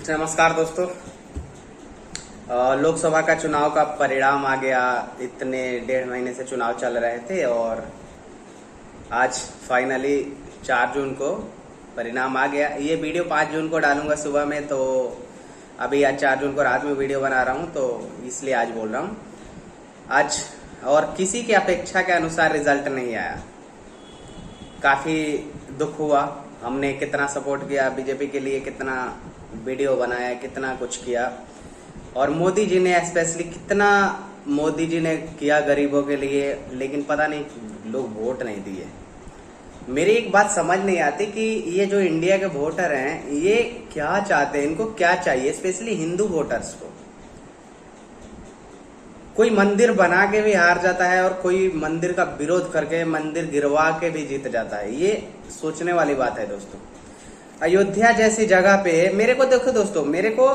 नमस्कार दोस्तों। लोकसभा का चुनाव का परिणाम आ गया। इतने 1.5 महीने से चुनाव चल रहे थे और आज फाइनली 4 जून को परिणाम आ गया। ये वीडियो 5 जून को डालूंगा सुबह में, तो अभी आज 4 जून को रात में वीडियो बना रहा हूँ, तो इसलिए आज बोल रहा हूँ। आज और किसी की अपेक्षा के अनुसार रिजल्ट नहीं आया। काफी दुख हुआ। हमने कितना सपोर्ट किया बीजेपी के लिए, कितना वीडियो बनाया, कितना कुछ किया, और मोदी जी ने स्पेशली कितना मोदी जी ने किया गरीबों के लिए, लेकिन पता नहीं लोग वोट नहीं दिए। मेरी एक बात समझ नहीं आती कि ये जो इंडिया के वोटर हैं ये क्या चाहते हैं, इनको क्या चाहिए, स्पेशली हिंदू वोटर्स को। कोई मंदिर बना के भी हार जाता है और कोई मंदिर का विरोध करके, मंदिर गिरवा के भी जीत जाता है। ये सोचने वाली बात है दोस्तों। अयोध्या जैसी जगह पे मेरे को देखो दोस्तों, मेरे को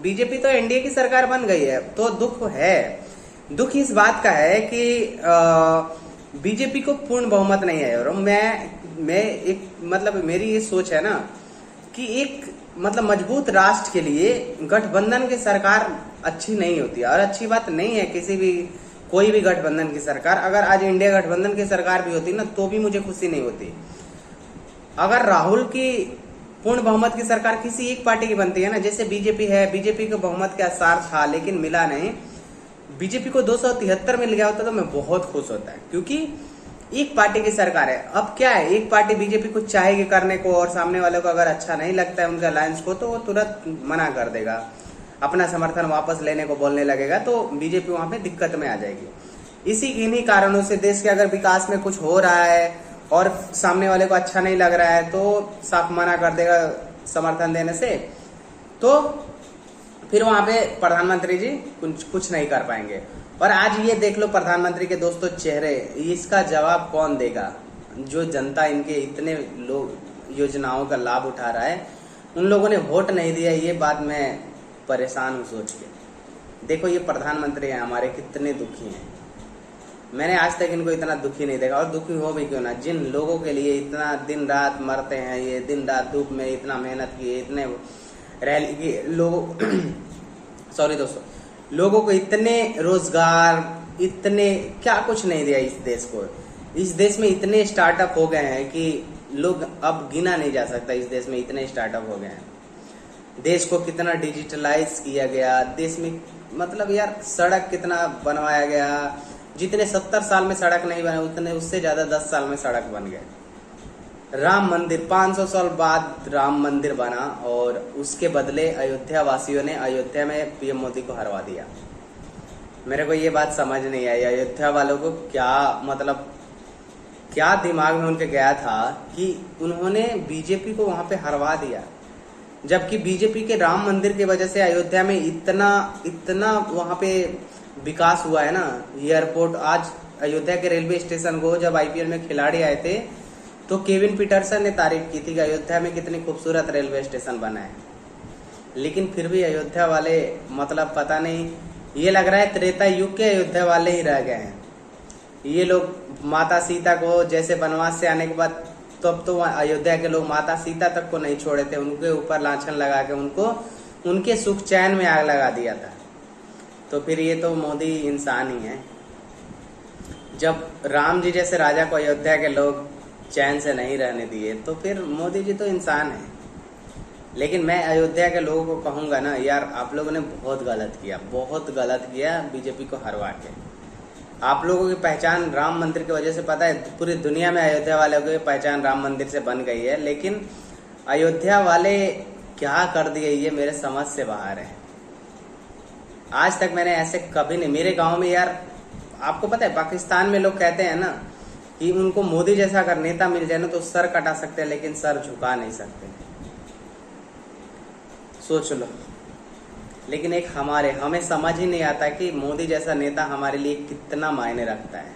बीजेपी तो एनडीए की सरकार बन गई है तो दुख है। दुख इस बात का है कि बीजेपी को पूर्ण बहुमत नहीं है। और मैं एक मतलब मेरी ये सोच है ना कि एक मतलब मजबूत राष्ट्र के लिए गठबंधन की सरकार अच्छी नहीं होती, और अच्छी बात नहीं है किसी भी कोई भी गठबंधन की सरकार। अगर आज इंडिया गठबंधन की सरकार भी होती ना तो भी मुझे खुशी नहीं होती। अगर राहुल की पूर्ण बहुमत की सरकार किसी एक पार्टी की बनती है ना, जैसे बीजेपी है, बीजेपी को बहुमत के आसार था लेकिन मिला नहीं, बीजेपी को 273 मिल गया होता तो मैं बहुत खुश होता है, क्योंकि एक पार्टी की सरकार है। अब क्या है, एक पार्टी बीजेपी कुछ चाहेगी करने को और सामने वाले को अगर अच्छा नहीं लगता है उनके अलायंस को, तो वो तुरंत मना कर देगा, अपना समर्थन वापस लेने को बोलने लगेगा, तो बीजेपी वहां पे दिक्कत में आ जाएगी। इन्हीं कारणों से देश के अगर विकास में कुछ हो रहा है और सामने वाले को अच्छा नहीं लग रहा है तो साफ मना कर देगा समर्थन देने से, तो फिर वहां पे प्रधानमंत्री जी कुछ नहीं कर पाएंगे। और आज ये देख लो प्रधानमंत्री के दोस्तों चेहरे, इसका जवाब कौन देगा? जो जनता इनके इतने लोग योजनाओं का लाभ उठा रहा है, उन लोगों ने वोट नहीं दिया। ये बात मैं परेशान हूँ सोच के। देखो ये प्रधानमंत्री हैं हमारे, कितने दुखी हैं। मैंने आज तक इनको इतना दुखी नहीं देखा, और दुखी हो भी क्यों ना। जिन लोगों के लिए इतना दिन रात मरते हैं, ये दिन रात धूप में इतना मेहनत किए, इतने रैली किए लोगों सॉरी दोस्तों, लोगों को इतने रोजगार, इतने क्या कुछ नहीं दिया इस देश को। इस देश में इतने स्टार्टअप हो गए हैं कि लोग अब गिना नहीं जा सकता। इस देश में इतने स्टार्टअप हो गए हैं। देश को कितना डिजिटलाइज किया गया, देश में मतलब यार सड़क कितना बनवाया गया। जितने 70 साल में सड़क नहीं बने उतने उससे ज्यादा 10 साल में सड़क बन गए। राम मंदिर 500 साल बाद राम मंदिर बना, और उसके बदले अयोध्या वासियों ने अयोध्या में पीएम मोदी को हरवा दिया। मेरे को ये बात समझ नहीं आई, अयोध्या वालों को क्या मतलब क्या दिमाग में उनके गया था कि उन्होंने बीजेपी को वहां पे हरवा दिया, जबकि बीजेपी के राम मंदिर की वजह से अयोध्या में इतना वहां पे विकास हुआ है ना। एयरपोर्ट, आज अयोध्या के रेलवे स्टेशन को जब आईपीएल में खिलाड़ी आए थे तो केविन पीटरसन ने तारीफ की थी कि अयोध्या में कितनी खूबसूरत रेलवे स्टेशन बना है। लेकिन फिर भी अयोध्या वाले मतलब पता नहीं, ये लग रहा है त्रेता युग के अयोध्या वाले ही रह गए हैं। ये लोग माता सीता को जैसे वनवास से आने के बाद तब तो अयोध्या के लोग माता सीता तक को नहीं छोड़े थे, उनके ऊपर लांछन लगा के उनको उनके सुख चैन में आग लगा दिया था। तो फिर ये तो मोदी इंसान ही है। जब राम जी जैसे राजा को अयोध्या के लोग चैन से नहीं रहने दिए तो फिर मोदी जी तो इंसान है। लेकिन मैं अयोध्या के लोगों को कहूंगा ना, यार आप लोगों ने बहुत गलत किया बीजेपी को हरवा के। आप लोगों की पहचान राम मंदिर की वजह से, पता है पूरी दुनिया में अयोध्या वालों की पहचान राम मंदिर से बन गई है, लेकिन अयोध्या वाले क्या कर दिए ये मेरे समझ से बाहर है। आज तक मैंने ऐसे कभी नहीं, मेरे गांव में यार आपको पता है पाकिस्तान में लोग कहते हैं ना कि उनको मोदी जैसा अगर नेता मिल जाए ना तो सर कटा सकते हैं लेकिन सर झुका नहीं सकते। सोच लो। लेकिन एक हमें समझ ही नहीं आता कि मोदी जैसा नेता हमारे लिए कितना मायने रखता है।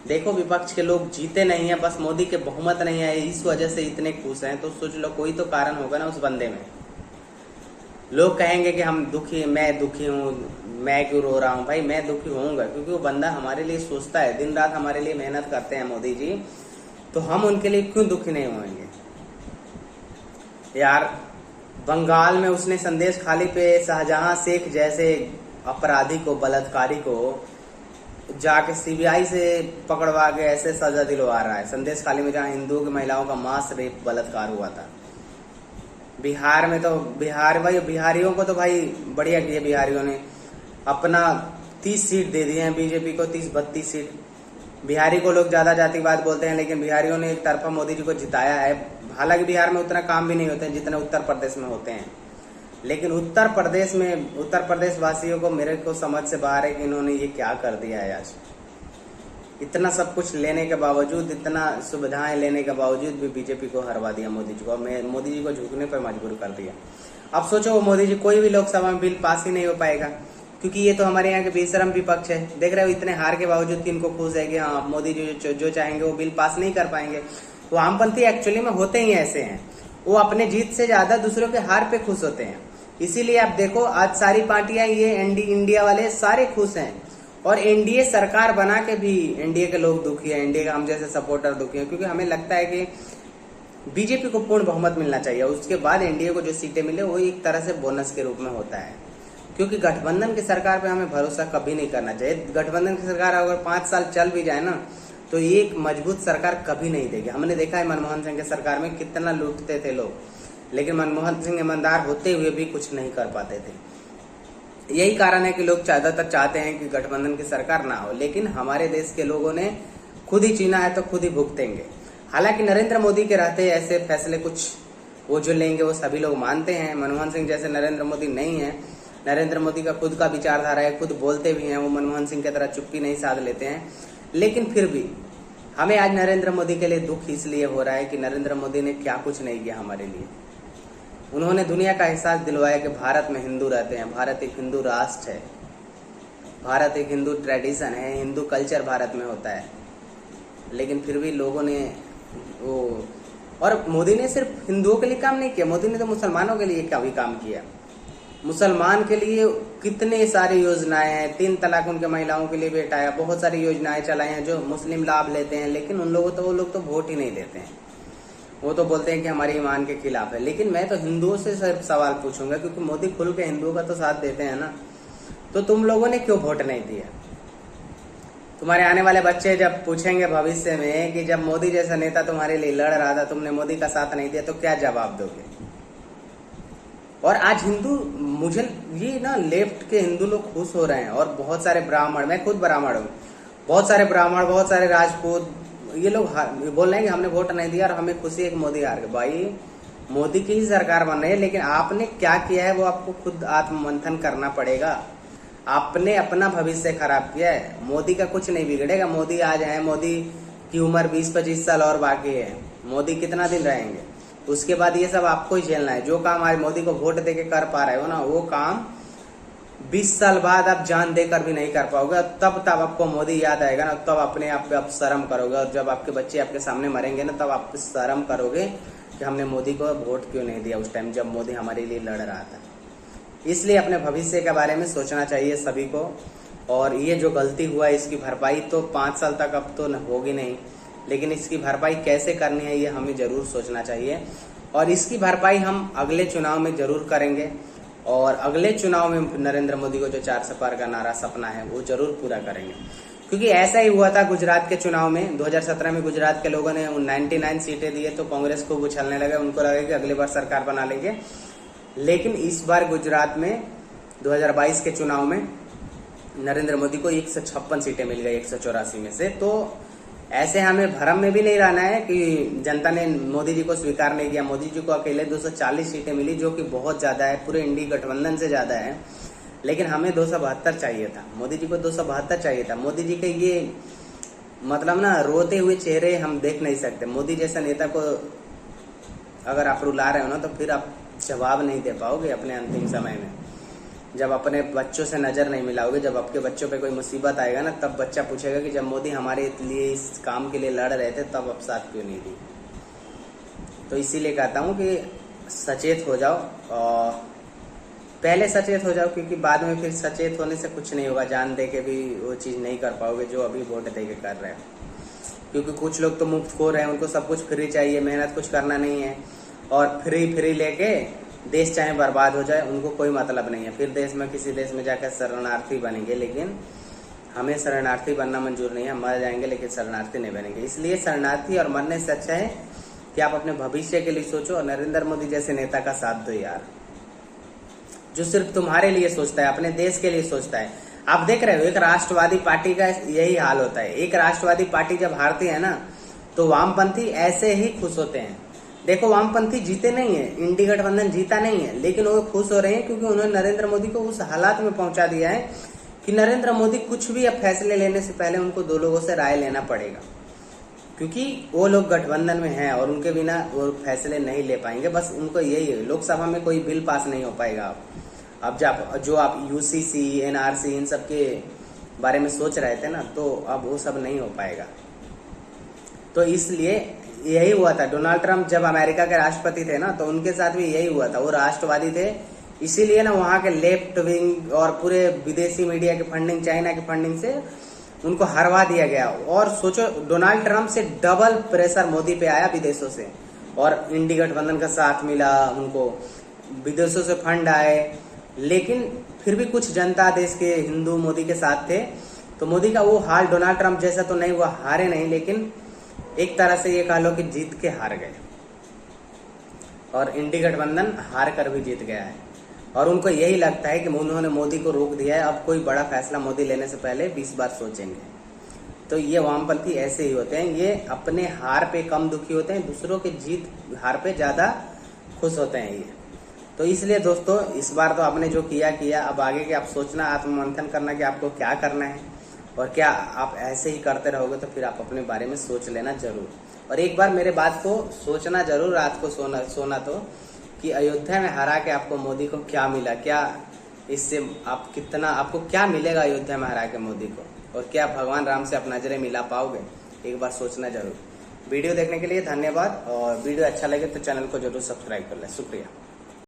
देखो विपक्ष के लोग जीते नहीं है, बस मोदी के बहुमत नहीं है, इस वजह से इतने खुश हैं। तो सोच लो कोई तो कारण होगा ना उस बंदे में। लोग कहेंगे कि मैं दुखी हूँ, मैं क्यों रो रहा हूँ। भाई मैं दुखी होऊंगा क्योंकि वो बंदा हमारे लिए सोचता है, दिन रात हमारे लिए मेहनत करते हैं मोदी जी, तो हम उनके लिए क्यों दुखी नहीं होंगे यार। बंगाल में उसने संदेश खाली पे शाहजहां शेख जैसे अपराधी को, बलात्कारी को जाके सीबीआई से पकड़वा के ऐसे सजा दिलवा रहा है। संदेश खाली में जहां हिंदुओं की महिलाओं का मास रेप बलात्कार हुआ था। बिहार में तो बिहारियों को तो भाई बढ़िया किया। बिहारियों ने अपना 30 सीट दे दिए हैं बीजेपी को, 30-32 सीट। बिहारी को लोग ज्यादा जातिवाद बोलते हैं, लेकिन बिहारियों ने एक तरफा मोदी जी को जिताया है। हालांकि बिहार में उतना काम भी नहीं होते हैं जितने उत्तर प्रदेश में होते हैं, लेकिन उत्तर प्रदेश वासियों को, मेरे को समझ से बाहर है कि इन्होंने ये क्या कर दिया है। आज इतना सब कुछ लेने के बावजूद, इतना सुविधाएं लेने के बावजूद भी बीजेपी को हरवा दिया मोदी जी को। मोदी जी को झुकने पर मजबूर कर दिया। अब सोचो, वो मोदी जी कोई भी लोकसभा में बिल पास ही नहीं हो पाएगा, क्योंकि ये तो हमारे यहाँ के बेशरम विपक्ष है। देख रहे हो, इतने हार के बावजूद इनको खुश है कि हाँ मोदी जी जो चाहेंगे वो बिल पास नहीं कर पाएंगे। वामपंथी एक्चुअली में होते ही ऐसे हैं, वो अपने जीत से ज्यादा दूसरों के हार पे खुश होते हैं। इसीलिए आप देखो, आज सारी पार्टियां, ये इंडिया वाले सारे खुश हैं, और एनडीए सरकार बना के भी एनडीए के लोग दुखी है, एनडीए का हम जैसे सपोर्टर दुखी है, क्योंकि हमें लगता है कि बीजेपी को पूर्ण बहुमत मिलना चाहिए। उसके बाद एनडीए को जो सीटें मिले वो एक तरह से बोनस के रूप में होता है, क्योंकि गठबंधन की सरकार पे हमें भरोसा कभी नहीं करना चाहिए। गठबंधन की सरकार अगर 5 साल चल भी जाए ना, तो एक मजबूत सरकार कभी नहीं देगी। हमने देखा है मनमोहन सिंह की सरकार में कितना लूटते थे लोग, लेकिन मनमोहन सिंह ईमानदार होते हुए भी कुछ नहीं कर पाते थे। यही कारण है कि लोग ज्यादातर चाहते हैं कि गठबंधन की सरकार ना हो, लेकिन हमारे देश के लोगों ने खुद ही चीना है तो खुद ही भुगतेंगे। हालांकि नरेंद्र मोदी के रहते ऐसे फैसले कुछ वो जो लेंगे वो सभी लोग मानते हैं। मनमोहन सिंह जैसे नरेंद्र मोदी नहीं है। नरेंद्र मोदी का खुद का विचारधारा है, खुद बोलते भी हैं, वो मनमोहन सिंह की तरह चुप्पी नहीं साध लेते हैं। लेकिन फिर भी हमें आज नरेंद्र मोदी के लिए दुख इसलिए हो रहा है कि नरेंद्र मोदी ने क्या कुछ नहीं किया हमारे लिए। उन्होंने दुनिया का एहसास दिलवाया कि भारत में हिंदू रहते हैं, भारत एक हिंदू राष्ट्र है, भारत एक हिंदू ट्रेडिशन है, हिंदू कल्चर भारत में होता है। लेकिन फिर भी लोगों ने वो, और मोदी ने सिर्फ हिंदुओं के लिए काम नहीं किया, मोदी ने तो मुसलमानों के लिए क्या भी काम किया। मुसलमान के लिए कितने सारी योजनाएं हैं, 3 तलाक उनके महिलाओं के लिए भी हटाया, बहुत सारी योजनाएं चलाई हैं जो मुस्लिम लाभ लेते हैं, लेकिन वो लोग तो वोट ही नहीं देते हैं। वो तो बोलते हैं कि हमारे ईमान के खिलाफ है। लेकिन मैं तो हिंदुओं से सिर्फ सवाल पूछूंगा, क्योंकि मोदी खुल के हिंदुओं का तो साथ देते हैं ना, तो तुम लोगों ने क्यों वोट नहीं दिया? तुम्हारे आने वाले बच्चे जब पूछेंगे भविष्य में कि जब मोदी जैसा नेता तुम्हारे लिए लड़ रहा था, तुमने मोदी का साथ नहीं दिया, तो क्या जवाब दोगे? और आज हिंदू, मुझे ये ना लेफ्ट के हिंदू लोग खुश हो रहे हैं, और बहुत सारे ब्राह्मण, मैं खुद ब्राह्मण हूँ, बहुत सारे ब्राह्मण, बहुत सारे राजपूत, ये लोग बोल रहे हैं कि हमने वोट नहीं दिया और हमें खुशी है कि मोदी हार गए। भाई मोदी की ही सरकार बन रही है, लेकिन आपने क्या किया है वो आपको खुद आत्ममंथन करना पड़ेगा। आपने अपना भविष्य खराब किया है। मोदी का कुछ नहीं बिगड़ेगा। मोदी आज है, मोदी की उम्र 20-25 साल और बाकी है। मोदी कितना दिन रहेंगे, उसके बाद ये सब आपको ही झेलना है। जो काम आज मोदी को वोट देके कर पा रहे हो ना, वो काम 20 साल बाद आप जान देकर भी नहीं कर पाओगे। तब आपको मोदी याद आएगा ना, तब अपने आप पे आप शर्म करोगे, और जब आपके बच्चे आपके सामने मरेंगे ना, तब आप शर्म करोगे कि हमने मोदी को वोट क्यों नहीं दिया उस टाइम जब मोदी हमारे लिए लड़ रहा था। इसलिए अपने भविष्य के बारे में सोचना चाहिए सभी को, और ये जो गलती हुआ है इसकी भरपाई तो 5 साल तक अब तो होगी नहीं, लेकिन इसकी भरपाई कैसे करनी है ये हमें जरूर सोचना चाहिए, और इसकी भरपाई हम अगले चुनाव में जरूर करेंगे। और अगले चुनाव में नरेंद्र मोदी को जो 4 सौ पार का नारा सपना है वो जरूर पूरा करेंगे, क्योंकि ऐसा ही हुआ था गुजरात के चुनाव में। 2017 में गुजरात के लोगों ने 99 सीटें दिए तो कांग्रेस को उछलने लगे, उनको लगा कि अगली बार सरकार बना लेंगे। लेकिन इस बार गुजरात में 2022 के चुनाव में नरेंद्र मोदी को 156 सीटें मिल गई 184 में से। तो ऐसे हमें भ्रम में भी नहीं रहना है कि जनता ने मोदी जी को स्वीकार नहीं किया। मोदी जी को अकेले 240 सीटें मिली, जो कि बहुत ज्यादा है, पूरे इंडी गठबंधन से ज्यादा है। लेकिन हमें 272 चाहिए था, मोदी जी को 272 चाहिए था। मोदी जी के ये मतलब ना रोते हुए चेहरे हम देख नहीं सकते। मोदी जैसा नेता को अगर आप रुला रहे हो ना, तो फिर आप जवाब नहीं दे पाओगे अपने अंतिम समय में। जब अपने बच्चों से नजर नहीं मिलाओगे, जब आपके बच्चों पे कोई मुसीबत आएगा ना, तब बच्चा पूछेगा कि जब मोदी हमारे लिए इस काम के लिए लड़ रहे थे तब अब साथ क्यों नहीं दी। तो इसीलिए कहता हूँ कि सचेत हो जाओ, और पहले सचेत हो जाओ, क्योंकि बाद में फिर सचेत होने से कुछ नहीं होगा। जान दे के भी वो चीज नहीं कर पाओगे जो अभी वोट दे के कर रहे हो, क्योंकि कुछ लोग तो मुफ्त खो रहे हैं, उनको सब कुछ फ्री चाहिए, मेहनत कुछ करना नहीं है, और फ्री लेके देश चाहे बर्बाद हो जाए, उनको कोई मतलब नहीं है। फिर देश में किसी देश में जाकर शरणार्थी बनेंगे, लेकिन हमें शरणार्थी बनना मंजूर नहीं है। मर जाएंगे लेकिन शरणार्थी नहीं बनेंगे। इसलिए शरणार्थी और मरने से अच्छा है कि आप अपने भविष्य के लिए सोचो और नरेंद्र मोदी जैसे नेता का साथ दो यार, जो सिर्फ तुम्हारे लिए सोचता है, अपने देश के लिए सोचता है। आप देख रहे हो एक राष्ट्रवादी पार्टी का यही हाल होता है। एक राष्ट्रवादी पार्टी जब हारती है ना, तो वामपंथी ऐसे ही खुश होते हैं। देखो वामपंथी जीते नहीं है, इंडी गठबंधन जीता नहीं है, लेकिन वो खुश हो रहे हैं क्योंकि उन्होंने नरेंद्र मोदी को उस हालात में पहुंचा दिया है कि नरेंद्र मोदी कुछ भी अब फैसले लेने से पहले उनको 2 लोगों से राय लेना पड़ेगा, क्योंकि वो लोग गठबंधन में हैं और उनके बिना वो फैसले नहीं ले पाएंगे। बस उनको यही है, लोकसभा में कोई बिल पास नहीं हो पाएगा। अब जो आप यूसीसी, एनआरसी इन सब के बारे में सोच रहे थे ना, तो अब वो सब नहीं हो पाएगा। तो इसलिए यही हुआ था। डोनाल्ड ट्रंप जब अमेरिका के राष्ट्रपति थे ना, तो उनके साथ भी यही हुआ था। वो राष्ट्रवादी थे, इसीलिए ना वहां के लेफ्ट विंग और पूरे विदेशी मीडिया की फंडिंग, चाइना की फंडिंग से उनको हरवा दिया गया। और सोचो डोनाल्ड ट्रंप से डबल प्रेशर मोदी पे आया विदेशों से, और इंडी गठबंधन का साथ मिला उनको, विदेशों से फंड आए, लेकिन फिर भी कुछ जनता देश के हिंदू मोदी के साथ थे। तो मोदी का वो हाल डोनाल्ड ट्रंप जैसा तो नहीं, वो हारे नहीं, लेकिन एक तरह से ये कह लो कि जीत के हार गए। और इंडी गठबंधन हार कर भी जीत गया है। और उनको यही लगता है कि उन्होंने मोदी को रोक दिया है, अब कोई बड़ा फैसला मोदी लेने से पहले 20 बार सोचेंगे। तो ये वामपंथी ऐसे ही होते हैं, ये अपने हार पे कम दुखी होते हैं, दूसरों के जीत हार पे ज्यादा खुश होते हैं ये। तो इसलिए दोस्तों इस बार तो आपने जो किया, अब आगे के आप सोचना, आत्ममंथन करना कि आपको क्या करना है। और क्या आप ऐसे ही करते रहोगे तो फिर आप अपने बारे में सोच लेना जरूर। और एक बार मेरे बात को सोचना जरूर, रात को सोना तो, कि अयोध्या में हरा के आपको मोदी को क्या मिला, क्या इससे आपको क्या मिलेगा अयोध्या में हरा के मोदी को, और क्या भगवान राम से आप नजरें मिला पाओगे, एक बार सोचना जरूर। वीडियो देखने के लिए धन्यवाद, और वीडियो अच्छा लगे तो चैनल को जरूर सब्सक्राइब कर लें। शुक्रिया।